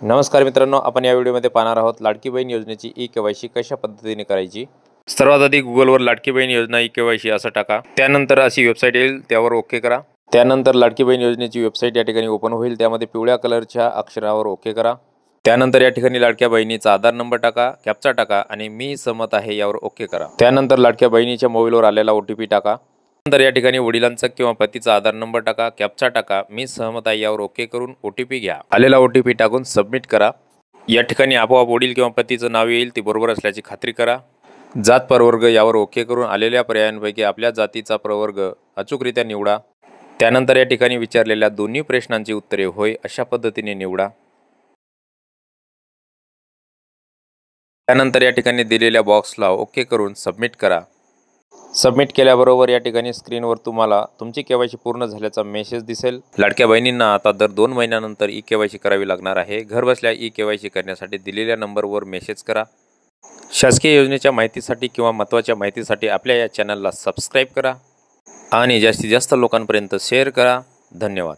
नमस्कार मित्रांनो, आपण या व्हिडिओमध्ये पाहणार आहोत लाडकी बहीण योजनेची ई-के.वाय.सी कशा पद्धतीने करायची। सर्वात आधी गुगलवर लाडकी बहीण योजना ई-के.वाय.सी असं टाका। त्यानंतर अशी वेबसाईट येईल, त्यावर ओके करा। त्यानंतर लाडकी बहीण योजनेची वेबसाईट या ठिकाणी ओपन होईल। त्यामध्ये पिवळ्या कलरच्या अक्षरावर ओके करा। त्यानंतर या ठिकाणी लाडक्या बहिणीचा आधार नंबर टाका, कॅप्चा टाका आणि मी सहमत आहे यावर ओके करा। त्यानंतर लाडक्या बहिणीच्या मोबाईलवर आलेला OTP टाका। नंतर या ठिकाणी वडिलांचा किंवा पतीचा आधार नंबर टाका, कॅप्चा टाका, मी सहमत आहे यावर ओके करून OTP घ्या। आलेला OTP टाकून सबमिट करा। या ठिकाणी आपोआप वडील किंवा पतीचं नाव येईल, ते बरोबर असल्याची खात्री करा। जात प्रवर्ग यावर ओके करून आलेल्या पर्यायांपैकी आपल्या जातीचा प्रवर्ग अचूकरित्या निवडा। त्यानंतर या ठिकाणी विचारलेल्या दोन्ही प्रश्नांची उत्तरे होय अशा पद्धतीने निवडा। त्यानंतर या ठिकाणी दिलेल्या बॉक्सला ओके करून सबमिट करा। सबमिट केल्याबरोबर या ठिकाणी स्क्रीनवर तुम्हाला तुमची के.वाय.सी पूर्ण झाल्याचा मेसेज दिसेल। लाडक्या बहिणींना आता दर 2 महिन्यानंतर ई-के.वाय.सी करावी लागणार आहे। घर बसल्या ई-के.वाय.सी करण्यासाठी दिलेल्या नंबरवर मेसेज करा। शासकीय योजनेच्या माहितीसाठी किंवा महत्त्वाच्या माहितीसाठी आपल्या या चॅनलला सबस्क्राईब करा आणि जास्तीत जास्त लोकांपर्यंत शेअर करा। धन्यवाद।